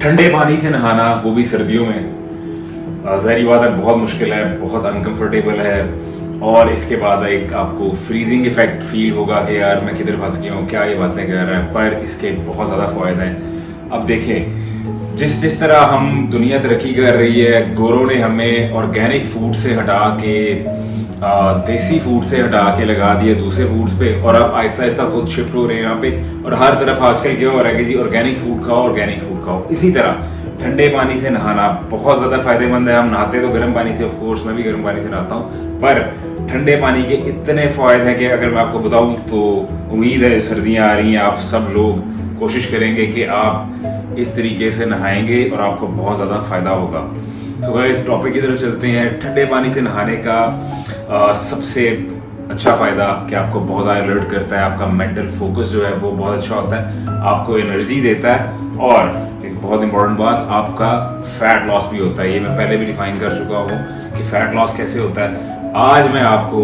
ठंडे पानी से नहाना, वो भी सर्दियों में, ज़ाहिर बात है बहुत मुश्किल है, बहुत अनकंफर्टेबल है। और इसके बाद एक आपको फ्रीजिंग इफेक्ट फील होगा कि यार मैं किधर फंस गया हूँ, क्या ये बातें कर रहा है। पर इसके बहुत ज़्यादा फ़ायदे हैं। अब देखें, जिस तरह हम दुनिया तरक्की कर रही है, गोरों ने हमें ऑर्गेनिक फूड से हटा के देसी फूड से हटा के लगा दिया दूसरे फूड्स पे, और अब आहिस्ता आहिस्ता खुद शिफ्ट हो रहे हैं यहाँ पे। और हर तरफ आजकल क्या हो रहा है कि जी ऑर्गेनिक फूड खाओ, ऑर्गेनिक फूड खाओ। इसी तरह ठंडे पानी से नहाना बहुत ज़्यादा फायदेमंद है। हम नहाते तो गर्म पानी से, ऑफ कोर्स मैं भी गर्म पानी से नहाता हूँ, पर ठंडे पानी के इतने फ़ायदे हैं कि अगर मैं आपको बताऊँ तो उम्मीद है सर्दियाँ आ रही हैं, आप सब लोग कोशिश करेंगे कि आप इस तरीके से नहाएंगे और आपको बहुत ज़्यादा फ़ायदा होगा। सो गाइस, टॉपिक की तरफ चलते हैं। ठंडे पानी से नहाने का सबसे अच्छा फ़ायदा कि आपको बहुत ज़्यादा अलर्ट करता है, आपका मेंटल फोकस जो है वो बहुत अच्छा होता है, आपको एनर्जी देता है, और एक बहुत इंपॉर्टेंट बात, आपका फैट लॉस भी होता है। ये मैं पहले भी डिफाइन कर चुका हूँ कि फैट लॉस कैसे होता है। आज मैं आपको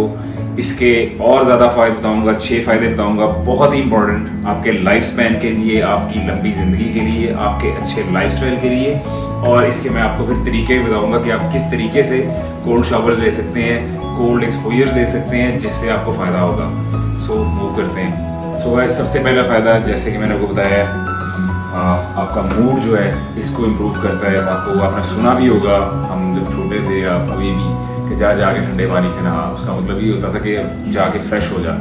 इसके और ज़्यादा फ़ायदे बताऊँगा, 6 फ़ायदे बताऊँगा, बहुत ही इंपॉर्टेंट आपके लाइफ स्पैन के लिए, आपकी लंबी ज़िंदगी के लिए, आपके अच्छे लाइफस्टाइल के लिए। और इसके मैं आपको फिर तरीके भी बताऊँगा कि आप किस तरीके से कोल्ड शावर्स ले सकते हैं, कोल्ड एक्सपोजर दे सकते हैं, जिससे आपको फ़ायदा होगा। सो मूव करते हैं। सो गाइस, सबसे पहला फ़ायदा, जैसे कि मैंने आपको बताया, आपका मूड जो है इसको इम्प्रूव करता है। आपने सुना भी होगा, हम जब छोटे थे या अभी भी, कि जाके ठंडे पानी से नहा, उसका मतलब ये होता था कि जाके फ्रेश हो जा।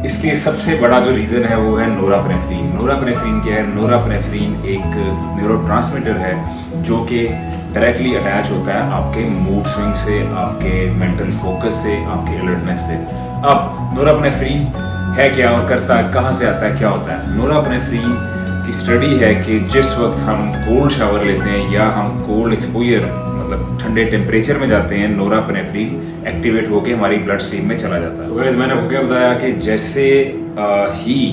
इसके सबसे बड़ा जो रीज़न है वो है नोरापेनेफ्रीन। नोरापेनेफ्रीन क्या है? नोरापेनेफ्रीन एक न्यूरोट्रांसमीटर है जो कि डायरेक्टली अटैच होता है आपके मूड स्विंग से, आपके मेंटल फोकस से, आपके अलर्टनेस से। अब नोरापेनेफ्रीन है क्या और करता है, कहाँ से आता है, क्या होता है? नोरापेनेफ्रीन की स्टडी है कि जिस वक्त हम कोल्ड शावर लेते हैं या हम कोल्ड एक्सपोजर मतलब ठंडे टेम्परेचर में जाते हैं, नोरापेनेफ्रीन एक्टिवेट होकर हमारी ब्लड स्ट्रीम में चला जाता है। तो गाइस, मैंने आपको क्या बताया कि जैसे ही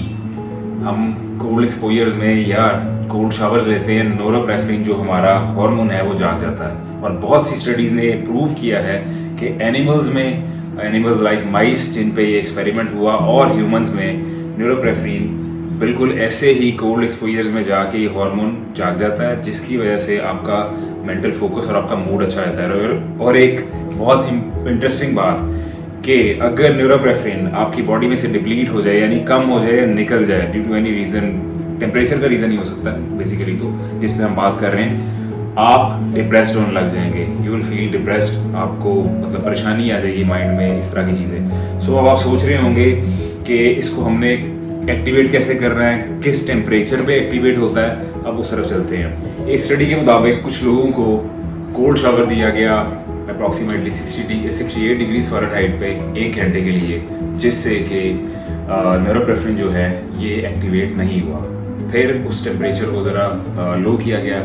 हम कोल्ड एक्सपोजर्स में या कोल्ड शावर्स लेते हैं, नोरापेनेफ्रीन जो हमारा हार्मोन है वो जाग जाता है। और बहुत सी स्टडीज़ ने प्रूव किया है कि एनिमल्स लाइक माइस, जिन पे ये एक्सपेरिमेंट हुआ, और ह्यूमंस में नोरापेनेफ्रीन बिल्कुल ऐसे ही कोल्ड एक्सपोजर्स में जाके ये हार्मोन जाग जाता है, जिसकी वजह से आपका मेंटल फोकस और आपका मूड अच्छा रहता है। और एक बहुत इंटरेस्टिंग बात कि अगर नोरापेनेफ्रीन आपकी बॉडी में से डिप्लीट हो जाए, यानी कम हो जाए, निकल जाए due to any reason, temperature का रीज़न ही हो सकता है बेसिकली, तो जिसमें हम बात कर रहे हैं, आप डिप्रेस्ड होने लग जाएंगे। यू विल फील डिप्रेस्ड, आपको मतलब परेशानी आ जाएगी माइंड में, इस तरह की चीज़ें। सो अब आप सोच रहे होंगे कि इसको हमने एक्टिवेट कैसे करना है, किस टेम्परेचर पे एक्टिवेट होता है। अब उस तरफ चलते हैं। एक स्टडी के मुताबिक कुछ लोगों को कोल्ड शावर दिया गया अप्रॉक्सीमेटली 68 डिग्री फ़ारेनहाइट पे 1 घंटे के लिए, जिससे कि नोरापेनेफ्रीन जो है ये एक्टिवेट नहीं हुआ। फिर उस टेम्परेचर को ज़रा लो किया गया,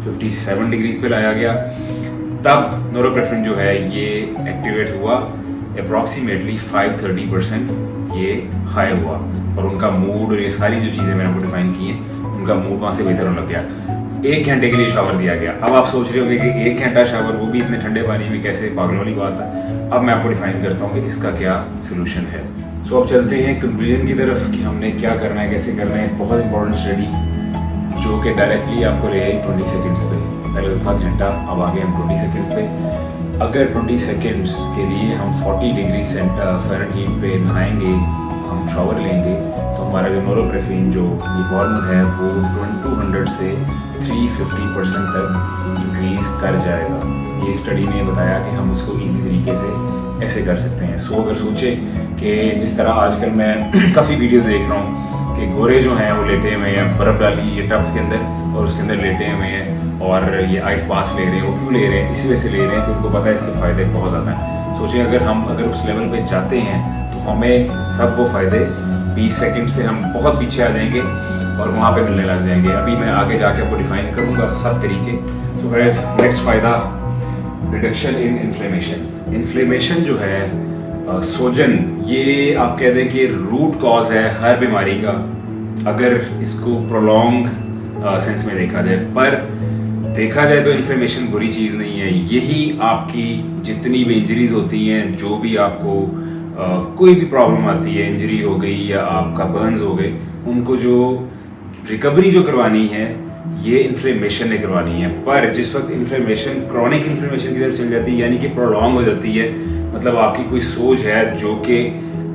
57 डिग्रीज पे लाया गया, तब नोरापेनेफ्रीन जो है ये एक्टिवेट हुआ। अप्रॉक्सीमेटली 5-30% ये हाई हुआ, और उनका मूड और ये सारी जो चीज़ें मैंने आपको डिफाइन की हैं, उनका मूड वहाँ से बेहतर होने लग गया। 1 घंटे के लिए शावर दिया गया। अब आप सोच रहे होंगे कि 1 घंटा शावर, वो भी इतने ठंडे पानी में, कैसे? पागलों वाली बात है। अब मैं आपको डिफाइन करता हूँ कि इसका क्या सोल्यूशन है। सो अब चलते हैं कंक्लूजन की तरफ कि हमने क्या करना है, कैसे करना है। बहुत इंपॉर्टेंट स्टडी जो कि डायरेक्टली आपको ले 20 सेकेंड्स पे, पहले तो था घंटा, अब आगे हम 20 सेकेंड्स पे। अगर 20 सेकेंड्स के लिए हम 40 डिग्री फ़ारेनहाइट पे नहाएंगे, हम शावर लेंगे, तो हमारा जो नोरापेनेफ्रीन जो ये हार्मोन है वो 200 से 350% तक इंक्रीज कर जाएगा। ये स्टडी ने बताया कि हम उसको इजी तरीके से ऐसे कर सकते हैं। सो अगर सोचें कि जिस तरह आजकल मैं काफ़ी वीडियोस देख रहा हूँ कि गोरे जो हैं वो लेटे हुए हैं, बर्फ़ डाली ये टब्स के अंदर, और उसके अंदर लेटे हुए हैं और ये आइस बाथ ले रहे हैं। वो क्यों ले रहे हैं? इसी वजह से ले रहे हैं कि उनको पता है इसके फ़ायदे बहुत ज़्यादा हैं। सोचें अगर उस लेवल पे जाते हैं तो हमें सब वो फ़ायदे 20 सेकंड से हम बहुत पीछे आ जाएंगे और वहाँ पे मिलने लग जाएंगे। अभी मैं आगे जाके आपको डिफाइन करूँगा सब तरीके। सो गाइस, नेक्स्ट फ़ायदा, रिडक्शन इन इन्फ्लेमेशन। इन्फ्लेमेशन जो है, सोजन, ये आप कह दें कि रूट कॉज है हर बीमारी का, अगर इसको प्रोलॉन्ग सेंस में देखा जाए। पर देखा जाए तो इन्फ्लेमेशन बुरी चीज़ नहीं है। यही आपकी जितनी भी इंजरीज होती हैं, जो भी आपको कोई भी प्रॉब्लम आती है, इंजरी हो गई या आपका बर्न्स हो गए, उनको जो रिकवरी जो करवानी है ये इन्फ्लेमेशन ने करवानी है। पर जिस वक्त इन्फ्लेमेशन क्रॉनिक इन्फ्लेमेशन की तरफ चल जाती है, यानी कि प्रोलॉन्ग हो जाती है, मतलब आपकी कोई सोच है जो कि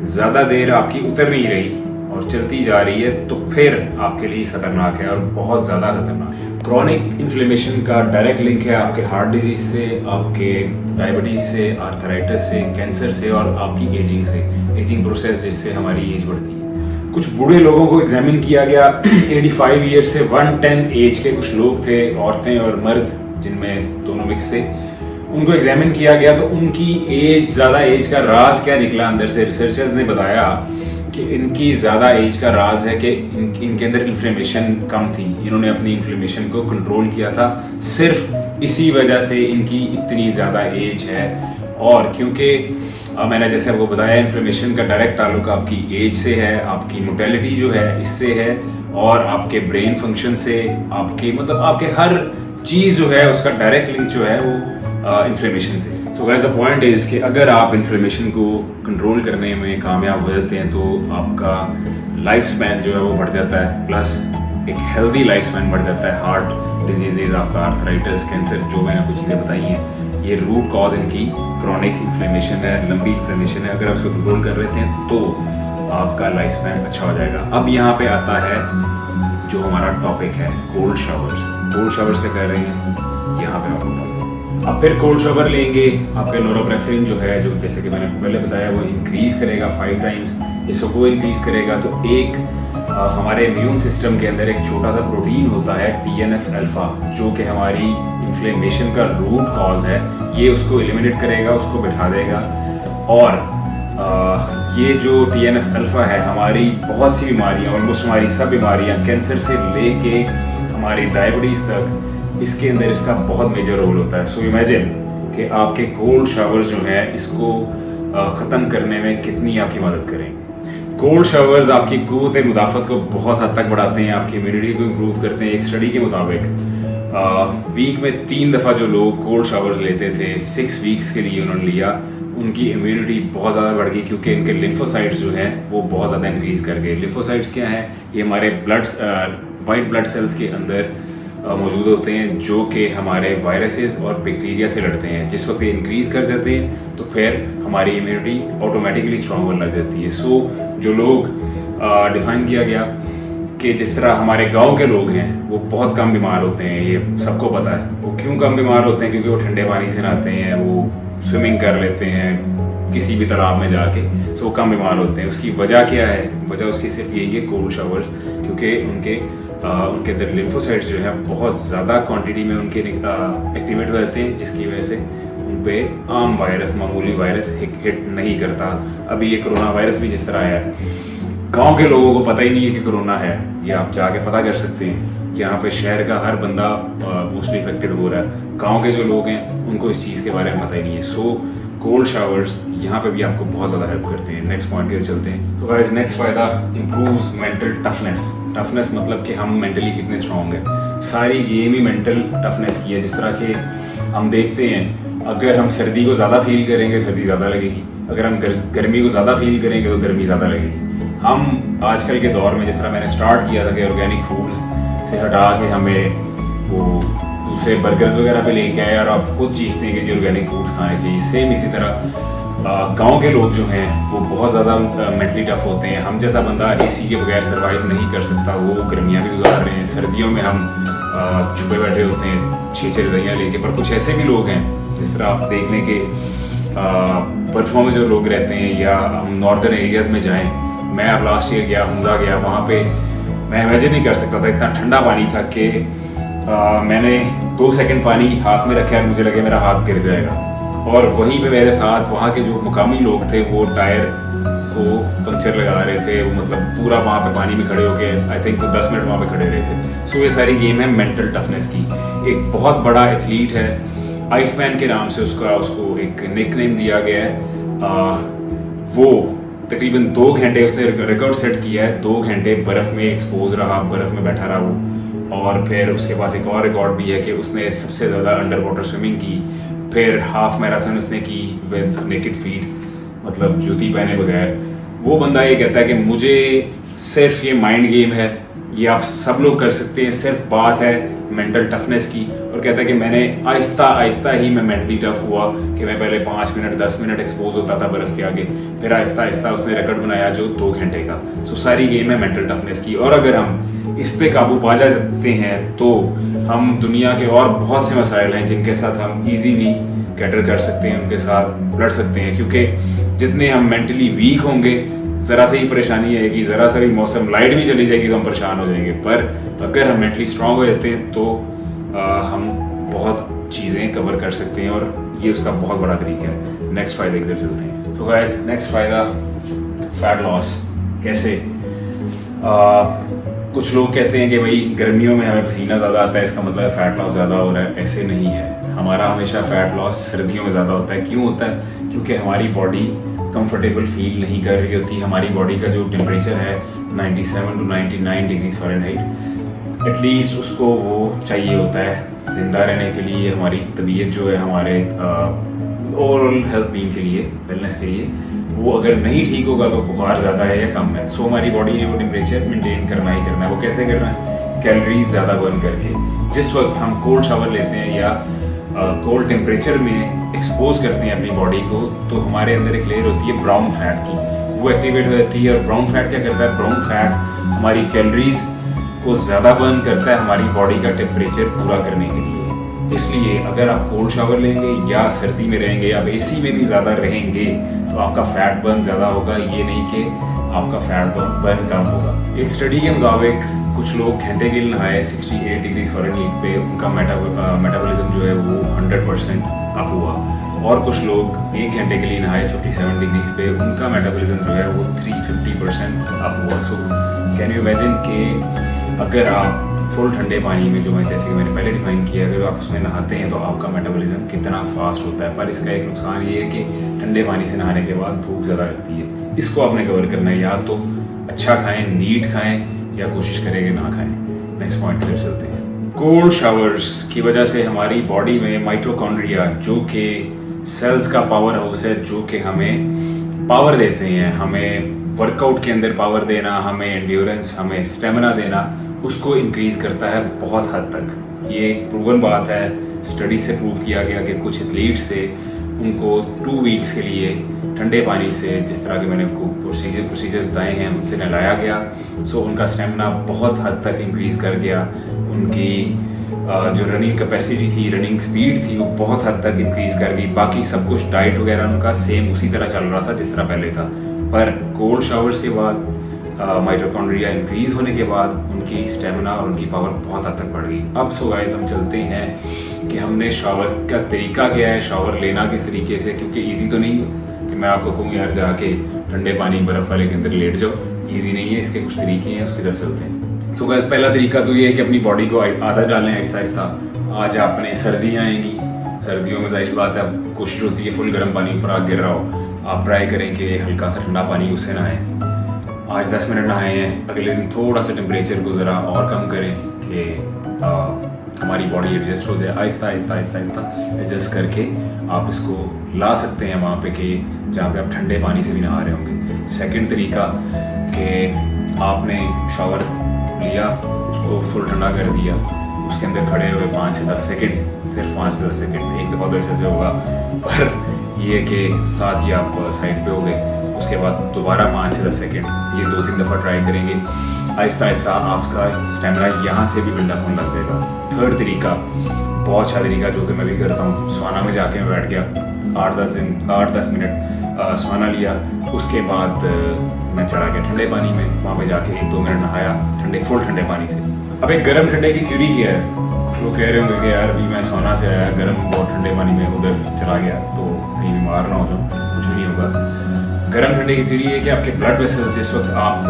ज़्यादा देर आपकी उतर नहीं रही और चलती जा रही है, तो फिर आपके लिए खतरनाक है और बहुत ज़्यादा खतरनाक है। क्रॉनिक इन्फ्लेमेशन का डायरेक्ट लिंक है आपके हार्ट डिजीज से, आपके डायबिटीज़ से, आर्थराइटिस से, कैंसर से और आपकी एजिंग से, एजिंग प्रोसेस जिससे हमारी एज बढ़ती है। कुछ बूढ़े लोगों को एग्जामिन किया गया 85 ईयर से 110 एज के कुछ लोग थे, औरतें और मर्द जिनमें दोनों मिक्स थे, उनको एग्जामिन किया गया तो उनकी एज, ज़्यादा एज का राज क्या निकला अंदर से। रिसर्चर्स ने बताया कि इनकी ज़्यादा एज का राज है कि इनके अंदर इन्फ्लेमेशन कम थी। इन्होंने अपनी इन्फ्लेमेशन को कंट्रोल किया था, सिर्फ इसी वजह से इनकी इतनी ज़्यादा एज है। और क्योंकि मैंने जैसे आपको बताया, इन्फ्लेमेशन का डायरेक्ट ताल्लुक आपकी एज से है, आपकी मोटेलिटी जो है इससे है, और आपके ब्रेन फंक्शन से, आपके मतलब आपके हर चीज़ जो है उसका डायरेक्ट लिंक जो है वो इन्फ्लेमेशन से। So guys the point is कि अगर आप इन्फ्लेमेशन को कंट्रोल करने में कामयाब हो जाते हैं तो आपका लाइफ स्पैन जो है वो बढ़ जाता है, प्लस एक हेल्दी लाइफ स्पैन बढ़ जाता है। हार्ट डिजीजेज, आपका आर्थराइटिस, कैंसर, जो मैंने आपको चीज़ें बताई हैं, ये रूट कॉज इनकी क्रॉनिक इन्फ्लेमेशन है, लंबी इन्फ्लेमेशन है। अगर आप इसको कंट्रोल कर लेते हैं तो आपका लाइफ स्पैन अच्छा हो जाएगा। अब यहाँ पे आता है जो हमारा टॉपिक है, कोल्ड शावर्स। कोल्ड शावर्स क्या कर रहे हैं यहाँ पे आपको बताते हैं। अब फिर कोल्ड शावर लेंगे, आपका नोरोप्रेफ्रिन जो है, जो जैसे कि मैंने पहले बताया, वो इंक्रीज करेगा 5 टाइम्स। इसको वो इंक्रीज करेगा तो एक हमारे इम्यून सिस्टम के अंदर एक छोटा सा प्रोटीन होता है TNF अल्फा, जो कि हमारी इन्फ्लेमेशन का रूट कॉज है, ये उसको एलिमिनेट करेगा, उसको बिठा देगा। और ये जो TNF अल्फा है, हमारी बहुत सी बीमारियां, ऑलमोस्ट हमारी सब बीमारियां, कैंसर से लेके हमारी डायबिटीज तक, इसके अंदर इसका बहुत मेजर रोल होता है। सो इमेजिन कि आपके कोल्ड शावर्स जो है इसको ख़त्म करने में कितनी आपकी मदद करेंगे। कोल्ड शावर्स आपकी क़ुव्वत मुदाफ़त को बहुत हद तक बढ़ाते हैं, आपकी इम्यूनिटी को इम्प्रूव करते हैं। एक स्टडी के मुताबिक वीक में 3 दफ़ा जो लोग कोल्ड शावर्स लेते थे, 6 वीक्स के लिए उन्होंने लिया, उनकी इम्यूनिटी बहुत ज़्यादा बढ़ गई, क्योंकि इनके लिम्फोसाइट्स जो हैं वो बहुत ज़्यादा इंक्रीज़ कर गए। लिम्फोसाइट्स क्या हैं? ये हमारे वाइट ब्लड सेल्स के अंदर मौजूद होते हैं, जो कि हमारे वायरसेस और बैक्टीरिया से लड़ते हैं। जिस वक्त ये इंक्रीज़ कर जाते हैं तो फिर हमारी इम्यूनिटी ऑटोमेटिकली स्ट्रॉन्ग होने लग जाती है। सो जो लोग डिफ़ाइन किया गया कि जिस तरह हमारे गांव के लोग हैं वो बहुत कम बीमार होते हैं, ये सबको पता है। वो क्यों कम बीमार होते हैं? क्योंकि वो ठंडे पानी से नहाते हैं, वो स्विमिंग कर लेते हैं किसी भी तालाब में जाके, सो कम बीमार होते हैं। उसकी वजह क्या है? वजह उसकी सिर्फ यही है, कोल्ड शावर्स, क्योंकि उनके अंदर लिम्फोसाइट्स जो है बहुत ज़्यादा क्वांटिटी में उनके एक्टिवेट हो जाते हैं, जिसकी वजह से उन पे आम वायरस, मामूली वायरस हिट नहीं करता। अभी ये कोरोना वायरस भी जिस तरह आया है, गांव के लोगों को पता ही नहीं है कि कोरोना है, ये आप जाके पता कर सकते हैं। यहाँ पे शहर का हर बंदा मोस्टली इफेक्टेड हो रहा है, गांव के जो लोग हैं उनको इस चीज़ के बारे में पता ही नहीं है। सो कोल्ड शावर्स यहाँ पे भी आपको बहुत ज़्यादा हेल्प करते हैं। नेक्स्ट पॉइंट की चलते हैं। तो गाइस, नेक्स्ट फ़ायदा, इम्प्रूव्स मेंटल टफनेस। टफनेस मतलब कि हम मेंटली कितने स्ट्रॉन्ग हैं। सारी गेम ही मेंटल टफनेस की है। जिस तरह के हम देखते हैं, अगर हम सर्दी को ज़्यादा फील करेंगे, सर्दी ज़्यादा लगेगी। अगर हम गर्मी को ज़्यादा फील करेंगे तो गर्मी ज़्यादा लगेगी। हम आजकल के दौर में, जिस तरह मैंने स्टार्ट किया था कि ऑर्गेनिक फूड्स से हटा के हमें वो दूसरे बर्गर्स वगैरह पे लेके आए और आप खुद चीखते हैं कि जी ऑर्गेनिक फूड्स खाने चाहिए। सेम इसी तरह गांव के लोग जो हैं वो बहुत ज़्यादा मेंटली टफ होते हैं। हम जैसा बंदा AC के बगैर सर्वाइव नहीं कर सकता, वो गर्मियाँ भी गुजार रहे हैं, सर्दियों में हम छुपे बैठे होते हैं 6 रजाइयाँ लेके। पर कुछ ऐसे भी लोग हैं, जिस तरह आप देख लें कि बर्फ़ों में जो लोग रहते हैं, या हम नॉर्दर्न एरियाज़ में जाएँ। मैं अब लास्ट ईयर गया, हमजा गया, वहाँ पे मैं इमेजिन नहीं कर सकता था, इतना ठंडा पानी था कि मैंने 2 सेकंड पानी हाथ में रखा और मुझे लगे मेरा हाथ गिर जाएगा। और वहीं पे मेरे साथ वहाँ के जो मुकामी लोग थे वो टायर को पंक्चर लगा रहे थे, वो मतलब पूरा वहाँ पे पानी में खड़े होके आई थिंक 10 मिनट वहाँ पे खड़े रहे थे। सो ये सारी गेम है मेंटल टफनेस की। एक बहुत बड़ा एथलीट है, आइसमैन के नाम से उसको एक निकनेम दिया गया है। वो तकरीबन 2 घंटे उसने रिकॉर्ड सेट किया है, 2 घंटे बर्फ़ में एक्सपोज रहा, बर्फ़ में बैठा रहा वो। और फिर उसके पास एक और रिकॉर्ड भी है कि उसने सबसे ज़्यादा अंडर वाटर स्विमिंग की। फिर हाफ मैराथन उसने की विद नेकेड फीट, मतलब जूती पहने बगैर। वो बंदा ये कहता है कि मुझे सिर्फ ये माइंड गेम है, ये आप सब लोग कर सकते हैं, सिर्फ बात है मेंटल टफनेस की। और कहता है कि मैंने आहिस्ता आहिस्ता ही मैं मेंटली टफ हुआ कि मैं पहले 5 मिनट 10 मिनट एक्सपोज होता था बर्फ़ के आगे, फिर आहिस्ता आहिस्ता उसने रिकॉर्ड बनाया जो 2 घंटे का। सो सारी गेम है मेंटल टफनेस की, और अगर हम इस पे काबू पा जाते हैं तो हम दुनिया के और बहुत से मसाइल हैं जिनके साथ हम ईजीली कैटर कर सकते हैं, उनके साथ लड़ सकते हैं। क्योंकि जितने हम मेंटली वीक होंगे, ज़रा सी ही परेशानी है कि ज़रा सा भी मौसम लाइट भी चली जाएगी तो हम परेशान हो जाएंगे, पर अगर हम मेंटली स्ट्रांग हो जाते हैं तो हम बहुत चीज़ें कवर कर सकते हैं, और ये उसका बहुत बड़ा तरीका है। नेक्स्ट फ़ायदे की तरफ चलते हैं। तो गाइस, नेक्स्ट फ़ायदा फैट लॉस। कैसे? कुछ लोग कहते हैं कि भाई गर्मियों में हमें पसीना ज़्यादा आता है, इसका मतलब फैट लॉस ज़्यादा हो रहा है। ऐसे नहीं है, हमारा हमेशा फैट लॉस सर्दियों में ज़्यादा होता है। क्यों होता है? क्योंकि हमारी बॉडी कंफर्टेबल फील नहीं कर रही होती। हमारी बॉडी का जो टेम्परेचर है 97 टू 99 डिग्री फ़ारेनहाइट, एटलीस्ट उसको वो चाहिए होता है ज़िंदा रहने के लिए। हमारी तबीयत जो है, हमारे ओवरऑल हेल्थ बीइंग के लिए, वेलनेस के लिए, वो अगर नहीं ठीक होगा तो बुखार ज़्यादा है या कम है। सो हमारी बॉडी ने वो टेम्परेचर मेंटेन करना ही करना है। वो कैसे करना है? कैलोरीज ज़्यादा बर्न करके। जिस वक्त हम कोल्ड शावर लेते हैं या कोल्ड टेम्परेचर में एक्सपोज करते हैं अपनी बॉडी को, तो हमारे अंदर एक लेयर होती है ब्राउन फैट की, वो एक्टिवेट हो जाती है। और ब्राउन फैट क्या करता है? ब्राउन फैट हमारी कैलोरीज को ज़्यादा बर्न करता है हमारी बॉडी का टेम्परेचर पूरा करने के लिए। इसलिए अगर आप कोल्ड शावर लेंगे या सर्दी में रहेंगे या एसी में भी ज़्यादा रहेंगे तो आपका फैट बर्न ज़्यादा होगा, ये नहीं कि आपका फैट बर्न कम होगा। एक स्टडी के मुताबिक कुछ लोग घंटे के लिए नहाए 68 डिग्री फ़ारेनहाइट पे, उनका मेटाबॉलिज्म जो है वो 100% अप हुआ। और कुछ लोग 1 घंटे के लिए नहाए 57 डिग्रीज पे, उनका मेटाबॉलिज्म जो है वो 350% अप हुआ। सो कैन यू इमेजिन कि अगर आप फुल ठंडे पानी में, जो मैं जैसे कि मैंने पहले डिफाइन किया, अगर आप उसमें नहाते हैं तो आपका मेटाबॉलिज्म कितना फास्ट होता है। पर इसका एक नुकसान ये है कि ठंडे पानी से नहाने के बाद भूख ज़्यादा लगती है। इसको आपने कवर करना है, या तो अच्छा खाएं, नीट खाएं, या कोशिश करेंगे ना खाएं। नेक्स्ट पॉइंट पर चलते हैं। कोल्ड शावर्स की वजह से हमारी बॉडी में माइटोकॉन्ड्रिया, जो कि सेल्स का पावर हाउस है, जो कि हमें पावर देते हैं, हमें वर्कआउट के अंदर पावर देना, हमें एंड्योरेंस, हमें स्टेमिना देना, उसको इंक्रीज़ करता है बहुत हद तक। ये एक प्रूवन बात है, स्टडी से प्रूव किया गया कि कुछ एथलीट से उनको 2 वीक्स के लिए ठंडे पानी से, जिस तरह के मैंने आपको प्रोसीजर्स बताए हैं, उनसे नहलाया गया। सो उनका स्टेमिना बहुत हद तक इंक्रीज़ कर गया। उनकी जो रनिंग कैपेसिटी थी, रनिंग स्पीड थी, वो बहुत हद तक इंक्रीज़ कर गई। बाकी सब कुछ डाइट वगैरह उनका सेम उसी तरह चल रहा था जिस तरह पहले था। पर कोल्ड शावर्स के बाद माइटोकॉन्ड्रिया इंक्रीज़ होने के बाद उनकी स्टेमिना और उनकी पावर बहुत हद तक बढ़ गई। अब सो गाइस, हम चलते हैं कि हमने शावर का तरीका क्या है, शावर लेना किस तरीके से, क्योंकि ईजी तो नहीं है कि मैं आपको कहूँ यार जाके ठंडे पानी बर्फ़ वाले के अंदर लेट जाओ। ईजी नहीं है, इसके कुछ तरीके हैं, उसकी तरफ चलते हैं। सो गाइस, पहला तरीका तो ये है कि अपनी बॉडी को आदत डालें आहिस्ता आहिस्ता। आज आपने सर्दियाँ आएंगी, सर्दियों में ज़ाहिर बात है कोशिश होती है फुल गर्म पानी ऊपर आग गिर रहा हो, आप ट्राई करें कि हल्का सा ठंडा पानी उससे नहाएं। आज 10 मिनट नहाए हैं, अगले दिन थोड़ा सा टेम्परेचर को ज़रा और कम करें कि हमारी बॉडी एडजस्ट हो जाए। आहिस्ता आहिस्ता आहिस्ता आहिस्ता एडजस्ट करके आप इसको ला सकते हैं वहाँ पे कि जहाँ पे आप ठंडे पानी से भी नहा रहे होंगे। सेकंड तरीका कि आपने शावर लिया, उसको फुल ठंडा कर दिया, उसके अंदर खड़े हुए 5 से 10 सेकंड, सिर्फ 5 से 10 सेकंड, एक दफ़ा तो ऐसे होगा, पर ये कि साथ ही आप साइड पे हो गए। उसके बाद दोबारा 5 से 10 सेकंड, ये 2-3 दफ़ा ट्राई करेंगे। आहिस्ता आहिस्ता आपका स्टेमिना यहाँ से भी बिल्डअप होने लग जाएगा। थर्ड तरीका, बहुत अच्छा तरीका, जो कि मैं भी करता हूँ, सौना में जाके मैं बैठ गया 8-10 मिनट सौना लिया, उसके बाद मैं चला गया ठंडे पानी में, वहाँ पे जाके 1-2 मिनट नहाया फुल ठंडे पानी से। अब एक गर्म ठंडे की थ्योरी क्या है, कुछ लोग कह रहे होंगे कि यार अभी मैं सौना से आया, गर्म बहुत ठंडे पानी में उधर चला गया तो कहीं बीमार ना हो जाऊँ, कुछ भी नहीं होगा। गर्म ठंडे की थ्योरी है कि आपके ब्लड वेसल्स जिस वक्त आप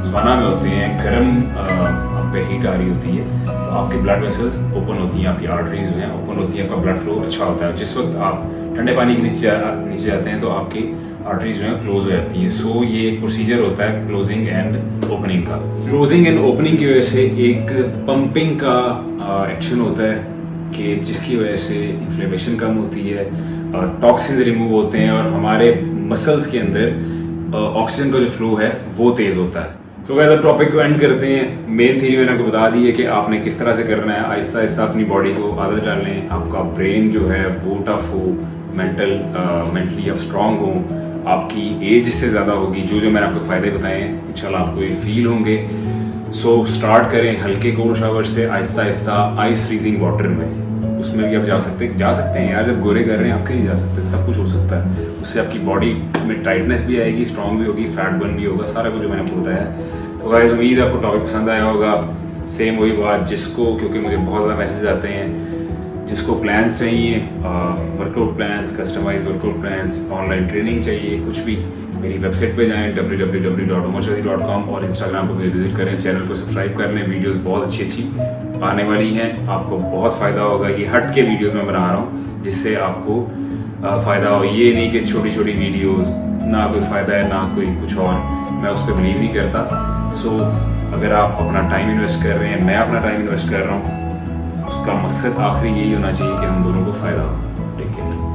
सौना में होते हैं, गर्म आप पे हीट आ रही होती है, तो आपके ब्लड वेसल्स ओपन होती हैं, आपकी आर्टरीज जो हैं ओपन होती हैं, आपका ब्लड फ्लो अच्छा होता है। जिस वक्त आप ठंडे पानी के नीचे जाते हैं तो आपकी आर्टरीज जो है क्लोज हो जाती हैं। सो ये एक प्रोसीजर होता है क्लोजिंग एंड ओपनिंग का। क्लोजिंग एंड ओपनिंग की वजह से एक पंपिंग का एक्शन होता है कि जिसकी वजह से इन्फ्लेमेशन कम होती है, टॉक्सिन्स रिमूव होते हैं और हमारे मसल्स के अंदर ऑक्सीजन का जो फ्लो है वो तेज़ होता है। तो गाइस अब टॉपिक को एंड करते हैं। मेन थ्योरी मैंने आपको बता दी है कि आपने किस तरह से करना है। आहिस्ता आहिस्ता अपनी बॉडी को आदत डालें, आपका ब्रेन जो है वो टफ हो, मेंटली आप स्ट्रांग हो, आपकी एज इससे ज़्यादा होगी। जो मैंने आपको फ़ायदे बताए हैं इंशाल्लाह आपको ये फील होंगे। सो स्टार्ट करें हल्के कोल्ड शावर से, Aahista Aahista ice freezing water में, उसमें भी आप जा सकते हैं यार। जब गोरे कर रहे हैं आप कहीं जा सकते हैं, सब कुछ हो सकता है। उससे आपकी बॉडी में टाइटनेस भी आएगी, स्ट्रांग भी होगी, फैट बर्न भी होगा, सारा कुछ जो मैंने आपको बताया। तो गाइस उम्मीद है आपको टॉपिक पसंद आया होगा। सेम वही बात, जिसको, क्योंकि मुझे बहुत ज़्यादा मैसेज आते हैं, जिसको प्लान्स चाहिए, workout plans, customize workout plans, online training चाहिए, कुछ भी, मेरी वेबसाइट पे जाएं www.umarshadi.com और इंस्टाग्राम पर भी विजिट करें। चैनल को सब्सक्राइब कर लें, वीडियोस बहुत अच्छी अच्छी आने वाली हैं, आपको बहुत फ़ायदा होगा। ये हट के वीडियोस मैं बना रहा हूँ जिससे आपको फ़ायदा हो। ये नहीं कि छोटी छोटी वीडियोस, ना कोई फ़ायदा है ना कोई कुछ और, मैं उस पर बिलीव नहीं करता। सो अगर आप अपना टाइम इन्वेस्ट कर रहे हैं, मैं अपना टाइम इन्वेस्ट कर रहा हूँ, उसका मकसद आखिरी यही होना चाहिए कि हम दोनों को फ़ायदा हो। Take care.